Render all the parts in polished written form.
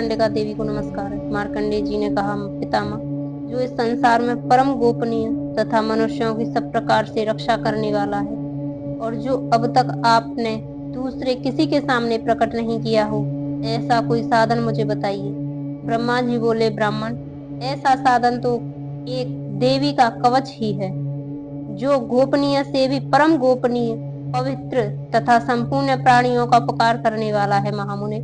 चंडिका देवी को नमस्कार है। मार्कंडेय जी ने कहा, पितामह, जो इस संसार में परम गोपनीय तथा मनुष्यों की सब प्रकार से रक्षा करने वाला है और जो अब तक आपने दूसरे किसी के सामने प्रकट नहीं किया हो, ऐसा कोई साधन मुझे बताइए। ब्रह्मा जी बोले, ब्राह्मण, ऐसा साधन तो एक देवी का कवच ही है, जो गोपनीय से भी परम गोपनीय, पवित्र तथा संपूर्ण प्राणियों का उपकार करने वाला है। महामुने,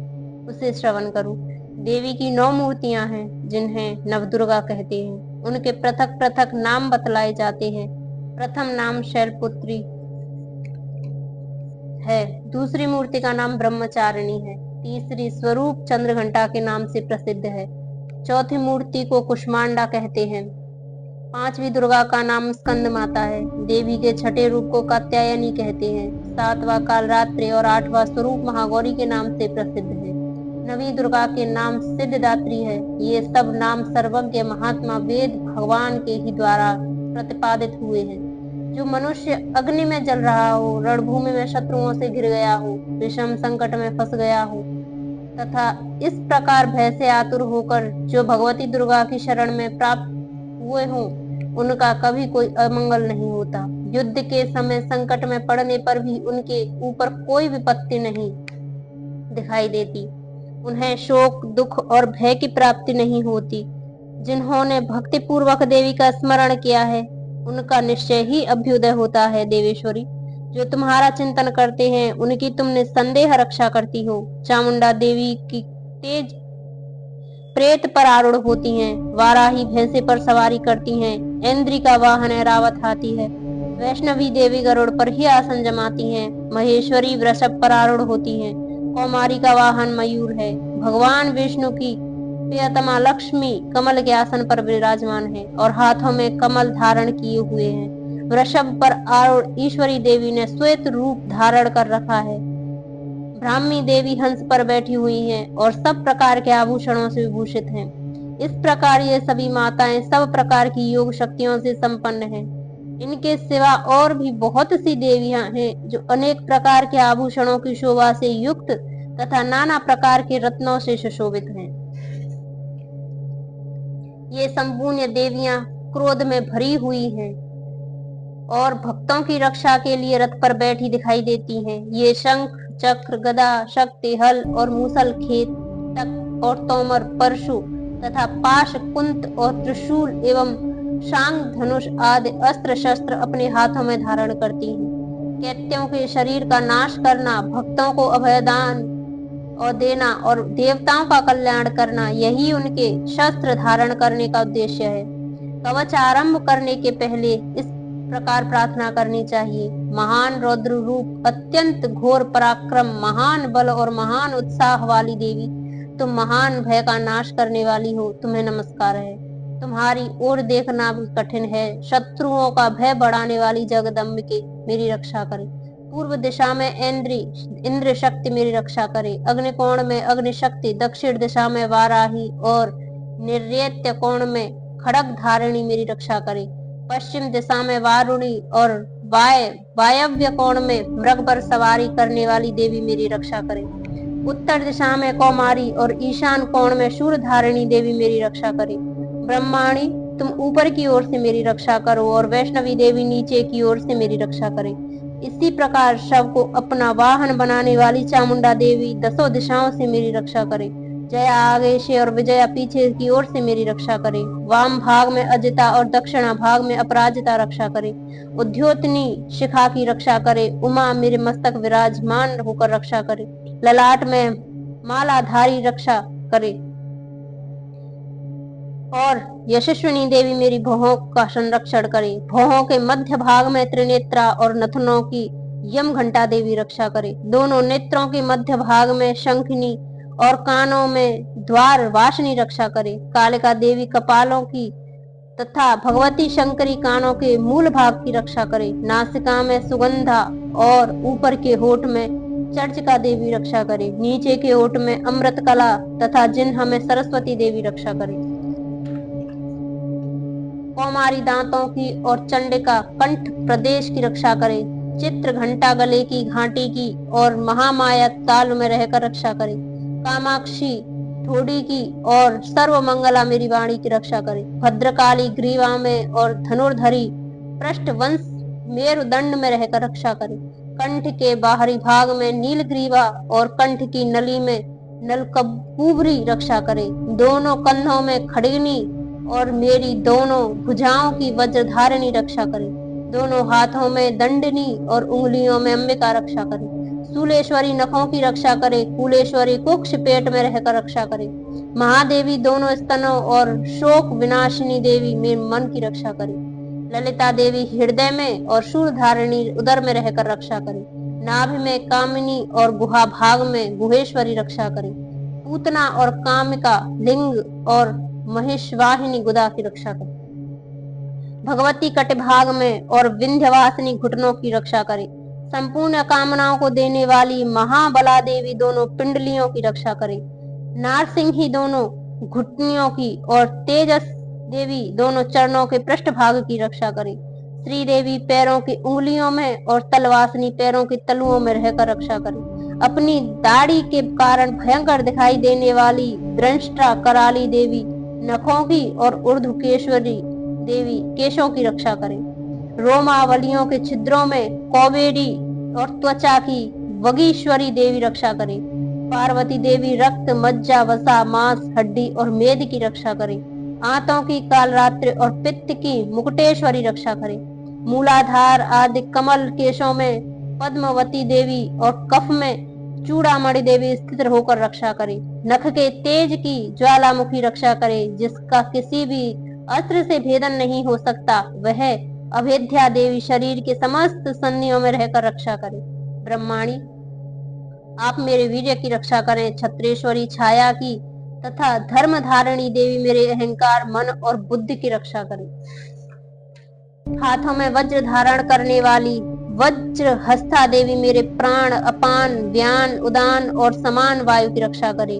उसे श्रवण करो। देवी की 9 मूर्तियां हैं, जिन्हें नवदुर्गा कहते हैं। उनके पृथक पृथक नाम बतलाए जाते हैं। प्रथम नाम शैलपुत्री है, दूसरी मूर्ति का नाम ब्रह्मचारिणी है, तीसरी स्वरूप चंद्रघंटा के नाम से प्रसिद्ध है, चौथी मूर्ति को कुष्मांडा कहते हैं, पांचवी दुर्गा का नाम स्कंद माता है, देवी के छठे रूप को कात्यायनी कहते हैं, सातवां कालरात्रि और आठवां स्वरूप महागौरी के नाम से प्रसिद्ध है, नवी दुर्गा के नाम सिद्धदात्री है। ये सब नाम सर्वज्ञ महात्मा वेद भगवान के ही द्वारा प्रतिपादित हुए हैं। जो मनुष्य अग्नि में जल रहा हो, रणभूमि में शत्रुओं से घिर गया हो, विषम संकट में फंस गया हो तथा इस प्रकार भय से आतुर होकर जो भगवती दुर्गा की शरण में प्राप्त हुए हों, उनका कभी कोई अमंगल नहीं होता। युद्ध के समय संकट में पड़ने पर भी उनके ऊपर कोई विपत्ति नहीं दिखाई देती। उन्हें शोक, दुख और भय की प्राप्ति नहीं होती। जिन्होंने भक्ति पूर्वक देवी का स्मरण किया है, उनका निश्चय ही अभ्युदय होता है। देवेश्वरी, जो तुम्हारा चिंतन करते हैं, उनकी तुम निस्संदेह रक्षा करती हो। चामुंडा देवी की तेज प्रेत पर आरूढ़ होती हैं, वाराही भैंसे पर सवारी करती हैं, इंद्री का वाहन ऐरावत हाथी है, वैष्णवी देवी गरुड़ पर ही आसन जमाती हैं, महेश्वरी वृषभ पर आरूढ़ होती हैं, कौमारी का वाहन मयूर है, भगवान विष्णु की प्रियतमा लक्ष्मी कमल के आसन पर विराजमान है और हाथों में कमल धारण किए हुए हैं। वृषभ पर आरूढ़ ईश्वरी देवी ने श्वेत रूप धारण कर रखा है। ब्राह्मी देवी हंस पर बैठी हुई हैं और सब प्रकार के आभूषणों से विभूषित हैं। इस प्रकार ये सभी माताएं सब प्रकार की योग शक्तियों से संपन्न हैं। इनके सिवा और भी बहुत सी देवियां हैं जो अनेक प्रकार के आभूषणों की शोभा से युक्त तथा नाना प्रकार के रत्नों से सुशोभित हैं। ये संपूर्ण देवियां क्रोध में भरी हुई हैं और भक्तों की रक्षा के लिए रथ पर बैठी दिखाई देती हैं। ये शंख, चक्र, गदा, शक्ति, हल और मूसल, खेत, टक और तोमर, परशु तथा पाश, कुंत और त्रिशूल एवं शांग, धनुष आदि अस्त्र शस्त्र अपने हाथों में धारण करती हैं। दैत्यों के शरीर का नाश करना, भक्तों को अभयदान और देना और देवताओं का कल्याण करना, यही उनके शस्त्र धारण करने का उद्देश्य है। कवच आरंभ करने के पहले इस प्रकार प्रार्थना करनी चाहिए। महान रौद्र रूप, अत्यंत घोर पराक्रम, महान बल और महान उत्साह वाली देवी, तुम महान भय का नाश करने वाली हो, तुम्हें नमस्कार है। तुम्हारी ओर देखना भी कठिन है। शत्रुओं का भय बढ़ाने वाली जगदम्बिके मेरी रक्षा करे। पूर्व दिशा में इंद्र शक्ति मेरी रक्षा करे। अग्निकोण में अग्नि शक्ति, दक्षिण दिशा में वाराही और निर्यत्य कोण में खड़ग धारिणी मेरी रक्षा करे। पश्चिम दिशा में वारुणी और वायव्य कोण में मृग पर सवारी करने वाली देवी मेरी रक्षा करे। उत्तर दिशा में कौमारी और ईशान कोण में शूरधारिणी देवी मेरी रक्षा करे। ब्रह्माणी, तुम ऊपर की ओर से मेरी रक्षा करो और वैष्णवी देवी नीचे की ओर से मेरी रक्षा करे। इसी प्रकार शव को अपना वाहन बनाने वाली चामुंडा देवी दसों दिशाओं से मेरी रक्षा करे। जया आगे से और विजया पीछे की ओर से मेरी रक्षा करे। वाम भाग में अजिता और दक्षिणा भाग में अपराजिता रक्षा करे। उद्योतनी शिखा की रक्षा करे। उमा मेरे मस्तक विराजमान होकर रक्षा करे। ललाट में मालाधारी रक्षा करे और यशस्विनी देवी मेरी भौहों का संरक्षण करे। भौहों के मध्य भाग में त्रिनेत्रा और नथनों की यम घंटा देवी रक्षा करे। दोनों नेत्रों के मध्य भाग में शंखिनी और कानों में द्वार वासनी रक्षा करे। कालिका देवी कपालों की तथा भगवती शंकरी कानों के मूल भाग की रक्षा करे। नासिका में सुगंधा और ऊपर के होठ में चर्चिका देवी रक्षा करे। नीचे के होठ में अमृत कला तथा जिन्ह में सरस्वती देवी रक्षा करे। कौमारी दांतों की और चंडिका कंठ प्रदेश की रक्षा करे। चित्र घंटा गले की, घाटी की और महामाया ताल में रहकर रक्षा करे। कामाक्षी थोड़ी की और सर्व मंगला मेरी वाणी की रक्षा करे। भद्रकाली ग्रीवा में और धनुर्धरी पृष्ठ वंश मेरुदंड में रहकर रक्षा करे। कंठ के बाहरी भाग में नीलग्रीवा और कंठ की नली में नलकबूबरी रक्षा करे। दोनों कंधों में खड़गनी और मेरी दोनों भुजाओं की वज्रधारिणी रक्षा करे। दोनों हाथों में दंडनी और उंगलियों में अंबिका रक्षा करे। शूलेश्वरी नखों की रक्षा करे। कुलेश्वरी कुक्ष पेट में रहकर रक्षा करे। महादेवी दोनों स्तनों और शोक विनाशिनी देवी मेरे मन की रक्षा करे। ललिता देवी हृदय में और शूलधारिणी उदर में रहकर रक्षा करे। नाभि में कामिनी और गुहा भाग में गुहेश्वरी रक्षा करे। पूतना और कामिका लिंग और महेशवाहिनी गुदा की रक्षा करे। भगवती कटिभाग में और विंध्यवासिनी घुटनों की रक्षा करे। संपूर्ण कामनाओं को देने वाली महाबला देवी दोनों पिंडलियों की रक्षा करे। नारसिंही दोनों घुटनियों की और तेजस देवी दोनों चरणों के पृष्ठभाग की रक्षा करे। श्री देवी पैरों की उंगलियों में और तलवासिनी पैरों की तलुओं में रहकर रक्षा करे। अपनी दाढ़ी के कारण भयंकर दिखाई देने वाली द्रंष्टा कराली देवी नखों की और ऊर्ध्वकेश्वरी देवी केशों की रक्षा करे। रोमावलियों के छिद्रों में कौबेरी और त्वचा की वगीश्वरी देवी रक्षा करे। पार्वती देवी रक्त मज्जा वसा मांस हड्डी और मेद की रक्षा करे। आंतों की कालरात्रि और पित्त की मुकुटेश्वरी रक्षा करे। मूलाधार आदि कमल केशों में पद्मवती देवी और कफ में चूड़ामणि देवी स्थित होकर रक्षा करे। नख के तेज की ज्वालामुखी रक्षा करे। जिसका किसी भी अस्त्र से भेदन नहीं हो सकता, वह अभेद्या देवी शरीर के समस्त संधियों में रहकर रक्षा करे। ब्रह्माणी, आप मेरे वीर्य की रक्षा करें। छत्रेश्वरी छाया की तथा धर्म धारिणी देवी मेरे अहंकार मन और बुद्धि की रक्षा करें। हाथों में वज्र धारण करने वाली वज्र हस्ता देवी मेरे प्राण अपान व्यान उदान और समान वायु की रक्षा करे।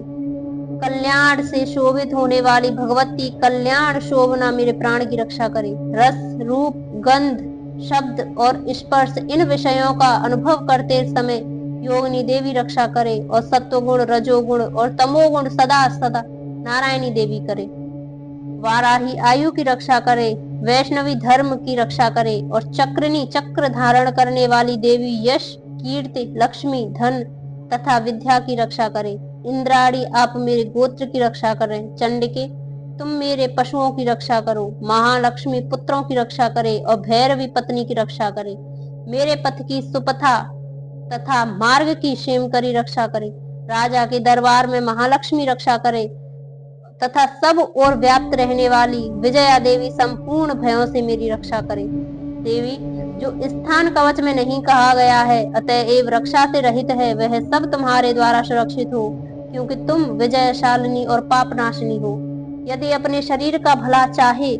कल्याण से शोभित होने वाली भगवती कल्याण शोभना मेरे प्राण की रक्षा करे। रस रूप गंध शब्द और स्पर्श इन विषयों का अनुभव करते समय योगिनी देवी रक्षा करे और सत्वगुण रजोगुण और तमोगुण सदा सदा नारायणी देवी करे। वाराही आयु की रक्षा करे। वैष्णवी धर्म की रक्षा करे और चक्रनी चक्र धारण करने वाली देवी यश कीर्ति लक्ष्मी धन तथा विद्या की रक्षा करे। इंद्राणी, आप मेरे गोत्र की रक्षा करें। चंडिके, तुम मेरे पशुओं की रक्षा करो। महालक्ष्मी पुत्रों की रक्षा करे और भैरवी पत्नी की रक्षा करे। मेरे पथ की सुपथा तथा मार्ग की क्षेमकरी रक्षा करे। राजा के दरबार में महालक्ष्मी रक्षा करे तथा सब ओर व्याप्त रहने वाली विजया देवी संपूर्ण भयों से मेरी रक्षा करे। देवी, जो स्थान कवच में नहीं कहा गया है अतएव रक्षा से रहित है, वह सब तुम्हारे द्वारा सुरक्षित हो, क्योंकि तुम विजयशालिनी और पापनाशिनी हो। यदि अपने शरीर का भला चाहे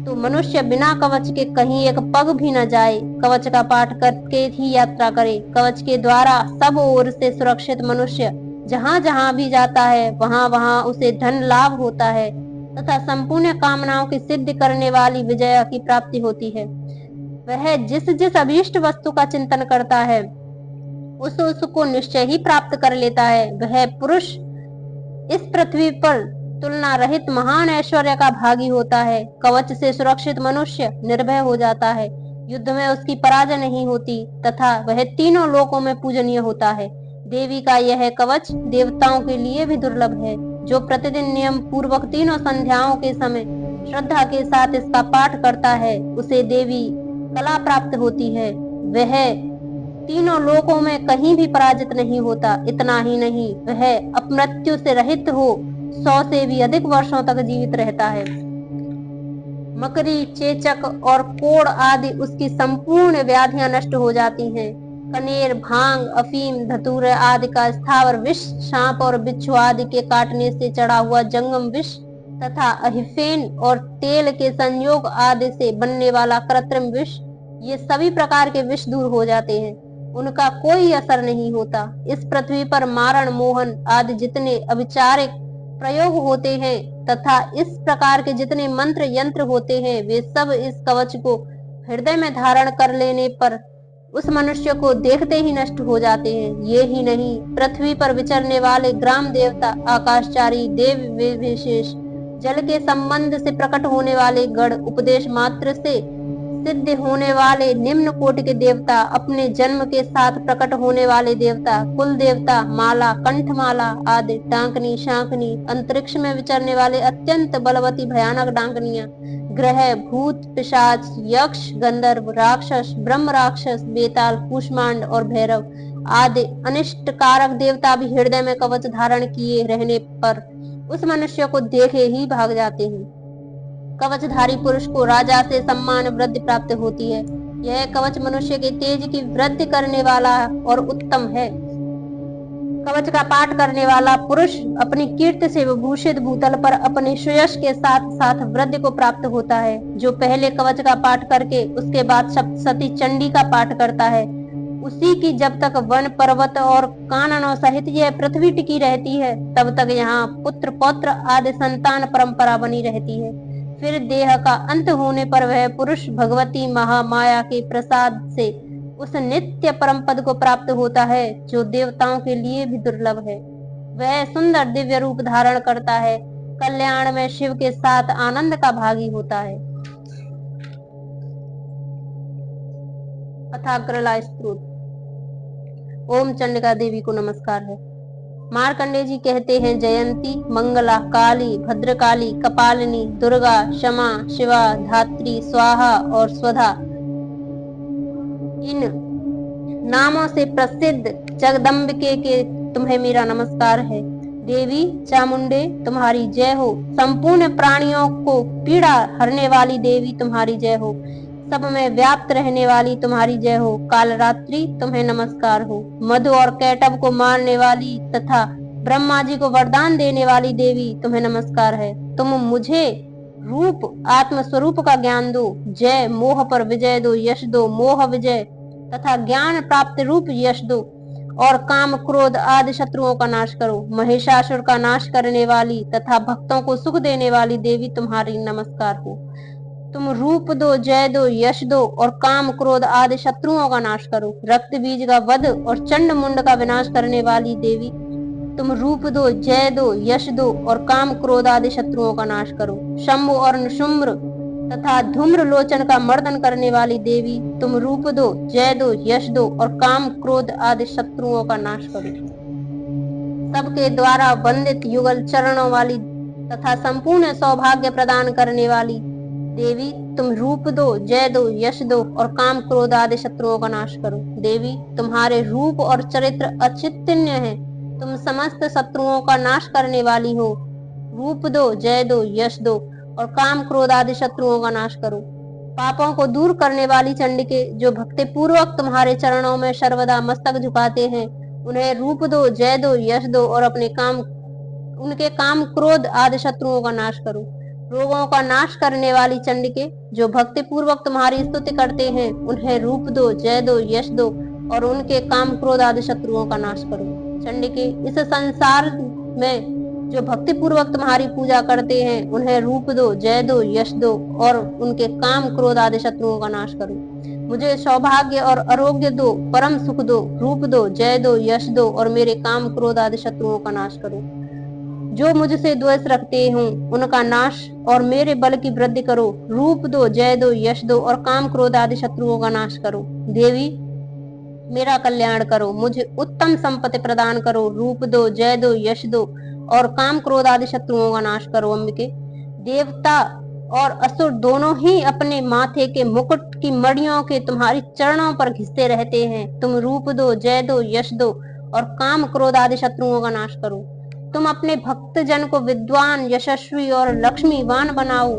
तो मनुष्य बिना कवच के कहीं एक पग भी न जाए। कवच का पाठ करके ही यात्रा करे। कवच के द्वारा सब ओर से सुरक्षित मनुष्य जहाँ जहाँ भी जाता है वहाँ वहाँ उसे धन लाभ होता है तथा संपूर्ण कामनाओं की सिद्ध करने वाली विजय की प्राप्ति होती है। वह जिस जिस अभीष्ट वस्तु का चिंतन करता है उसको निश्चय ही प्राप्त कर लेता है। वह पुरुष इस पृथ्वी पर तुलना रहित महान ऐश्वर्य का भागी होता है। कवच से सुरक्षित मनुष्य निर्भय हो जाता है। युद्ध में उसकी पराजय नहीं होती तथा वह तीनों लोकों में पूजनीय होता है। देवी का यह कवच देवताओं के लिए भी दुर्लभ है। जो प्रतिदिन नियम पूर्वक तीनों संध्याओं के समय श्रद्धा के साथ इसका पाठ करता है उसे देवी कला प्राप्त होती है। वह तीनों लोकों में कहीं भी पराजित नहीं होता। इतना ही नहीं, वह अपमृत्यु से रहित हो 100 से भी अधिक वर्षों तक जीवित रहता है। मकरी चेचक और कोड़ आदि उसकी संपूर्ण व्याधियां नष्ट हो जाती हैं। कनेर भांग अफीम धतूर आदि का स्थावर विष सांप और बिच्छू आदि के काटने से चढ़ा हुआ जंगम विष तथा अहिफेन और तेल के संयोग आदि से बनने वाला कृत्रिम विष, ये सभी प्रकार के विष दूर हो जाते हैं। उनका कोई असर नहीं होता। इस पृथ्वी पर मारण मोहन आदि जितने अविचारिक प्रयोग होते हैं तथा इस प्रकार के जितने मंत्र यंत्र होते हैं वे सब इस कवच को हृदय में धारण कर लेने पर उस मनुष्य को देखते ही नष्ट हो जाते हैं। ये ही नहीं, पृथ्वी पर विचरने वाले ग्राम देवता, आकाशचारी देव विशेष, जल के संबंध से प्रकट होने वाले गण, उपदेश मात्र से सिद्ध होने वाले निम्न कोटि के देवता, अपने जन्म के साथ प्रकट होने वाले देवता, कुल देवता, माला, कंठमाला आदि, डांकनी, शांकनी, अंतरिक्ष में विचरने वाले अत्यंत बलवती भयानक डांकनियां, ग्रह, भूत, पिशाच, यक्ष, गंधर्व, राक्षस, ब्रह्म राक्षस, बेताल, कूष्मांड और भैरव आदि अनिष्ट कारक देवता भी हृदय में कवच धारण किए रहने पर उस मनुष्य को देखे ही भाग जाते हैं। कवचधारी पुरुष को राजा से सम्मान वृद्धि प्राप्त होती है। यह कवच मनुष्य के तेज की वृद्धि करने वाला और उत्तम है। कवच का पाठ करने वाला पुरुष अपनी कीर्ति से विभूषित भूतल पर अपने श्रेयस के साथ साथ वृद्धि को प्राप्त होता है। जो पहले कवच का पाठ करके उसके बाद सप्तशती चंडी का पाठ करता है, उसी की जब तक वन पर्वत और काननों सहित यह पृथ्वी टिकी रहती है, तब तक यहाँ पुत्र पौत्र आदि संतान परंपरा बनी रहती है। फिर देह का अंत होने पर वह पुरुष भगवती महामाया के प्रसाद से उस नित्य परम पद को प्राप्त होता है जो देवताओं के लिए भी दुर्लभ है। वह सुंदर दिव्य रूप धारण करता है, कल्याण में शिव के साथ आनंद का भागी होता है। अथाग्रला स्तोत्र। ओम चंडिका देवी को नमस्कार है। मार्कंडेय जी कहते हैं, जयंती, मंगला, काली, भद्रकाली, कपालिनी, दुर्गा, क्षमा, शिवा, धात्री, स्वाहा और स्वधा, इन नामों से प्रसिद्ध जगदम्बिके के तुम्हें मेरा नमस्कार है। देवी चामुंडे तुम्हारी जय हो। संपूर्ण प्राणियों को पीड़ा हरने वाली देवी तुम्हारी जय हो। सब में व्याप्त रहने वाली तुम्हारी जय हो। कालरात्रि तुम्हें नमस्कार हो। मधु और कैटव को मारने वाली तथा ब्रह्मा जी को वरदान देने वाली देवी तुम्हें नमस्कार है। तुम मुझे रूप आत्म स्वरूप का ज्ञान दो। जय, मोह पर विजय दो, यश दो, मोह विजय तथा ज्ञान प्राप्त रूप यश दो और काम क्रोध आदि शत्रुओं का नाश करो। महिषासुर का नाश करने वाली तथा भक्तों को सुख देने वाली देवी तुम्हारी नमस्कार हो। तुम रूप दो, जय दो, यश दो और काम क्रोध आदि शत्रुओं का नाश करो। रक्त बीज का वध और चंड मुंड का विनाश करने वाली देवी तुम रूप दो, जय दो, यश दो और काम क्रोध आदि शत्रुओं का नाश करो। शंभु और निशुम्र तथा धूम्र लोचन का मर्दन करने वाली देवी तुम रूप दो, जय दो, यश दो और काम क्रोध आदि शत्रुओं का नाश करो। सबके द्वारा वंदित युगल चरणों वाली तथा संपूर्ण सौभाग्य प्रदान करने वाली देवी तुम रूप दो, जय दो, यश दो और काम क्रोध आदि शत्रुओं का नाश करो। देवी तुम्हारे रूप और चरित्र अचिंत्य है। तुम समस्त शत्रुओं का नाश करने वाली हो। रूप दो, जय दो, यश दो और काम क्रोध आदि शत्रुओं का नाश करो। पापों को दूर करने वाली चंडिके, जो भक्ति पूर्वक तुम्हारे चरणों में सर्वदा मस्तक झुकाते हैं, उन्हें रूप दो, जय दो, यश दो और उनके काम क्रोध आदि शत्रुओं का नाश करो। रोगों का नाश करने वाली चंडिके, जो भक्ति पूर्वक तुम्हारी स्तुति करते हैं, उन्हें रूप दो, जय दो, यश दो और उनके काम क्रोध आदि शत्रुओं का नाश करो। चंडिके, इस संसार में जो भक्ति पूर्वक तुम्हारी पूजा करते हैं, उन्हें रूप दो, जय दो, यश दो और उनके काम क्रोध आदि शत्रुओं का नाश करो। मुझे सौभाग्य और आरोग्य दो, परम सुख दो। रूप दो, जय दो, यश दो और मेरे काम क्रोध आदि शत्रुओं का नाश करो। जो मुझसे द्वेष रखते हो उनका नाश और मेरे बल की वृद्धि करो। रूप दो, जय दो, यश दो और काम क्रोध आदि शत्रुओं का नाश करो। देवी, मेरा कल्याण करो, मुझे उत्तम संपत्ति प्रदान करो। रूप दो, जय दो, यश दो और काम क्रोध आदि शत्रुओं का नाश करो। अम्बिके, देवता और असुर दोनों ही अपने माथे के मुकुट की मड़ियों के तुम्हारी चरणों पर घिसते रहते हैं। तुम रूप दो, जय दो, यश दो और काम क्रोध आदि शत्रुओं का नाश करो। तुम अपने भक्त जन को विद्वान, यशस्वी और लक्ष्मीवान बनाओ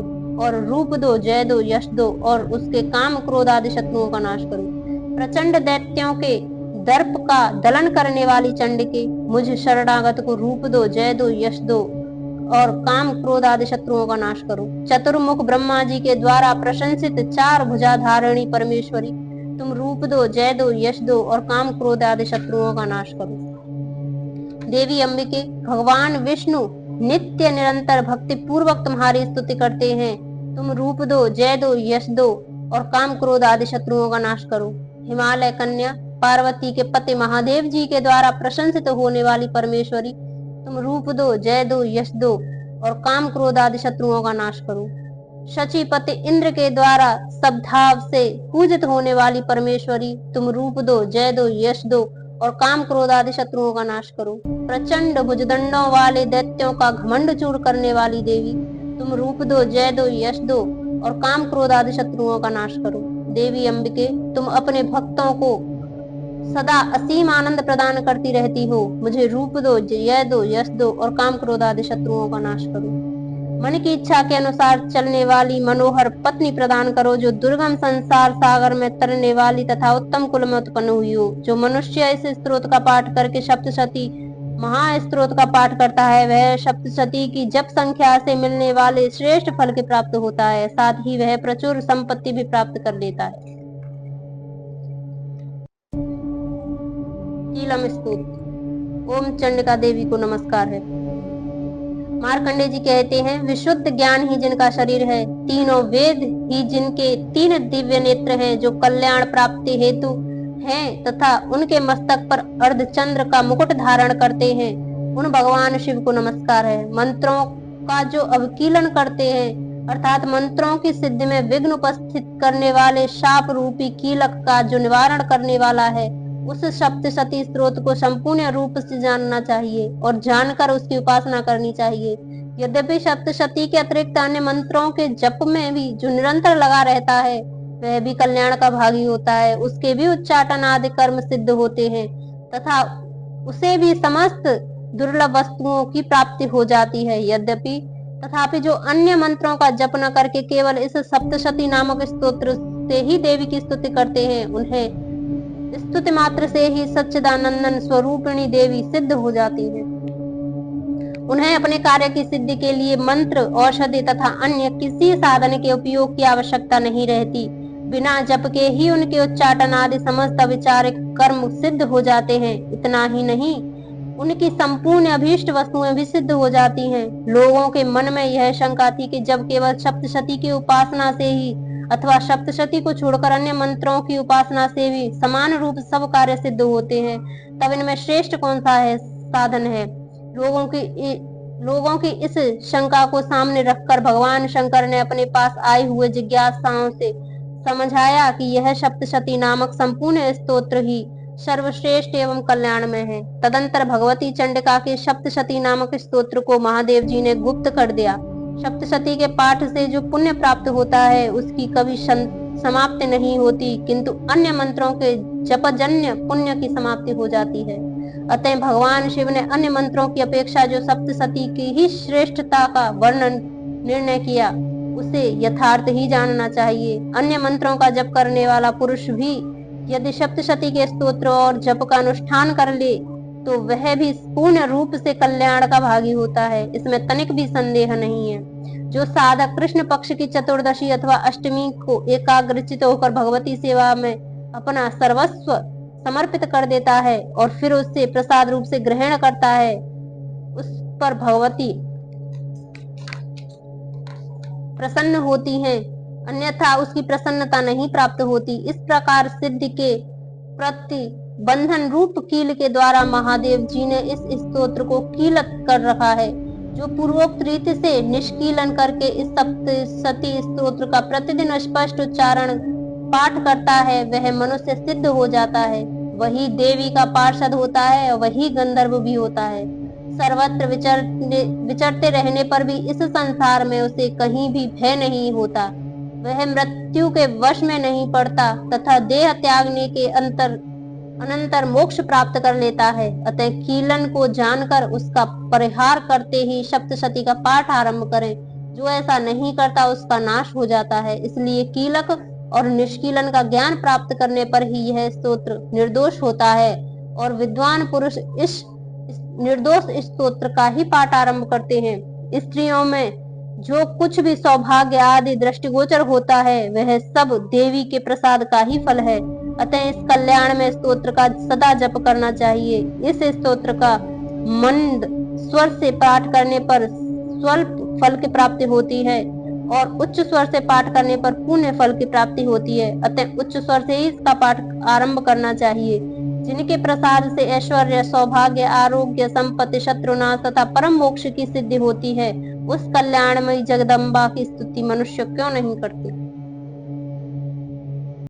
और रूप दो, जय दो, यश दो और उसके काम क्रोध आदि शत्रुओं का नाश करो। प्रचंड दैत्यों के दर्प का दलन करने वाली चंडिके, मुझ शरणागत को रूप दो, जय दो, यश दो और काम क्रोध आदि शत्रुओं का नाश करो। चतुर्मुख ब्रह्मा जी के द्वारा प्रशंसित चार भुजाधारिणी परमेश्वरी, तुम रूप दो, जय दो, यश दो और काम क्रोध आदि शत्रुओं का नाश करो। देवी अम्बिके, भगवान विष्णु नित्य निरंतर भक्ति पूर्वक तुम्हारी स्तुति करते हैं। तुम रूप दो, जय दो, यश दो और काम क्रोध आदि शत्रुओं का नाश करो। हिमालय कन्या पार्वती के पति महादेव जी के द्वारा प्रशंसित होने वाली परमेश्वरी, तुम रूप दो, जय दो, यश दो और काम क्रोध आदि शत्रुओं का नाश करो। शचीपति इंद्र के द्वारा सबधाव से पूजित होने वाली परमेश्वरी, तुम रूप दो, जय दो, यश दो और काम क्रोध आदि शत्रुओं का नाश करो। प्रचंड भुजदंडों वाले दैत्यों का घमंड चूर करने वाली देवी, तुम रूप दो, जय दो, यश दो और काम क्रोध आदि शत्रुओं का नाश करो। देवी अंबिके, तुम अपने भक्तों को सदा असीम आनंद प्रदान करती रहती हो, मुझे रूप दो, जय दो, यश दो और काम क्रोध आदि शत्रुओं का नाश करो। मन की इच्छा के अनुसार चलने वाली मनोहर पत्नी प्रदान करो, जो दुर्गम संसार सागर में तरने वाली तथा उत्तम कुल में उत्पन्न हुई हो। जो मनुष्य इस स्तोत्र का पाठ करके सप्तशती महास्त्रोत का पाठ करता है, वह सप्तशती की जप संख्या से मिलने वाले श्रेष्ठ फल के प्राप्त होता है, साथ ही वह प्रचुर संपत्ति भी प्राप्त कर लेता है। कीलम स्तोत्र। ओम चंडिका देवी को नमस्कार है। मार्कंडे जी कहते हैं, विशुद्ध ज्ञान ही जिनका शरीर है, तीनों वेद ही जिनके तीन दिव्य नेत्र हैं, जो कल्याण प्राप्ति हेतु हैं तथा उनके मस्तक पर अर्धचंद्र का मुकुट धारण करते हैं, उन भगवान शिव को नमस्कार है। मंत्रों का जो अवकीलन करते हैं, अर्थात मंत्रों की सिद्धि में विघ्न उपस्थित करने वाले शाप रूपी कीलक का जो निवारण करने वाला है, उस सप्तशती स्त्रोत को संपूर्ण रूप से जानना चाहिए और जानकर उसकी उपासना करनी चाहिए। यद्यपि सप्तशती के अतिरिक्त अन्य मंत्रों के जप में भी जो निरंतर लगा रहता है, वह भी कल्याण का भागी होता है। उसके भी उच्चाटन आदि कर्म सिद्ध होते हैं तथा उसे भी समस्त दुर्लभ वस्तुओं की प्राप्ति हो जाती है। यद्यपि तथापि जो अन्य मंत्रों का जप न करके केवल इस सप्तशती नामक स्तोत्र से ही देवी की स्तुति करते हैं, उन्हें स्तुति मात्र से ही सच्चिदानंदन स्वरूपिणी देवी सिद्ध हो जाती है। उन्हें अपने कार्य की सिद्धि के लिए मंत्र, औषधि तथा अन्य किसी साधन के उपयोग की आवश्यकता नहीं रहती। बिना जप के ही उनके उच्चाटन आदि समस्त विचारिक कर्म सिद्ध हो जाते हैं। इतना ही नहीं, उनकी संपूर्ण अभीष्ट वस्तुएं भी सिद्ध हो जाती हैं। लोगों के मन में यह शंका थी कि जब केवल सप्तशती की उपासना से ही अथवा सप्तशती को छोड़कर अन्य मंत्रों की उपासना से भी समान रूप सब कार्य सिद्ध होते हैं, तब इनमें श्रेष्ठ कौन सा है साधन है। लोगों की इस शंका को सामने रखकर भगवान शंकर ने अपने पास आए हुए जिज्ञासाओं से समझाया कि यह सप्तशती नामक संपूर्ण स्तोत्र ही सर्वश्रेष्ठ एवं कल्याणमय है। तदंतर भगवती चंडिका के सप्तशती नामक स्तोत्र को महादेव जी ने गुप्त कर दिया। सप्तशती के पाठ से जो पुण्य प्राप्त होता है, उसकी कभी समाप्ति नहीं होती, किंतु अन्य मंत्रों के जपजन्य पुण्य की समाप्ति हो जाती है। अतः भगवान शिव ने अन्य मंत्रों की अपेक्षा जो सप्तशती की ही श्रेष्ठता का वर्णन निर्णय किया, उसे यथार्थ ही जानना चाहिए। अन्य मंत्रों का जप करने वाला पुरुष भी यदि सप्तशती के स्तोत्र और जप का अनुष्ठान कर ले, तो वह भी पूर्ण रूप से कल्याण का भागी होता है, इसमें तनिक भी संदेह नहीं है। जो साधक कृष्ण पक्ष की चतुर्दशी अथवा अष्टमी को एकाग्रचित होकर भगवती सेवा में अपना सर्वस्व समर्पित कर देता है और फिर उससे प्रसाद रूप से ग्रहण करता है, उस पर भगवती प्रसन्न होती हैं, अन्यथा उसकी प्रसन्नता नहीं प्राप्त होती। इस प्रकार सिद्धि के प्रतिबंधन रूप कील के द्वारा महादेव जी ने इस स्तोत्र को कीलत कर रखा है। जो पूर्वोक्त रीति से निष्कीलन करके इस सप्तशती स्तोत्र का प्रतिदिन स्पष्ट उच्चारण पाठ करता है, वह मनुष्य सिद्ध हो जाता है, वही देवी का पार्षद होता है और वही गंधर्व भी होता है। सर्वत्र विचरते रहने पर भी इस संसार में उसे कहीं भी भय नहीं होता, वह मृत्यु के वश में नहीं पड़ता तथा देह त्यागने के अनंतर मोक्ष प्राप्त कर लेता है। अतः कीलन को जानकर उसका परिहार करते ही सप्तशती का पाठ आरंभ करें। जो ऐसा नहीं करता उसका नाश हो जाता है। इसलिए कीलक और निष्कीलन का ज्ञान प्राप्त करने पर ही यह स्तोत्र निर्दोष होता है और विद्वान पुरुष इस निर्दोष स्तोत्र का ही पाठ आरंभ करते हैं। स्त्रियों में जो कुछ भी सौभाग्य आदि दृष्टिगोचर होता है, वह सब देवी के प्रसाद का ही फल है। अतः इस कल्याण में स्तोत्र का सदा जप करना चाहिए। इस स्तोत्र का मंद स्वर से पाठ करने पर स्वल्प फल की प्राप्ति होती है। और उच्च स्वर से पाठ करने पर पुण्य फल की प्राप्ति होती है। अतः उच्च स्वर से ही इसका पाठ आरंभ करना चाहिए। जिनके प्रसाद से ऐश्वर्य, सौभाग्य, आरोग्य, संपत्ति, शत्रुनाश तथा परम मोक्ष की सिद्धि होती है, उस कल्याणमयी जगदम्बा की स्तुति मनुष्य क्यों नहीं करते।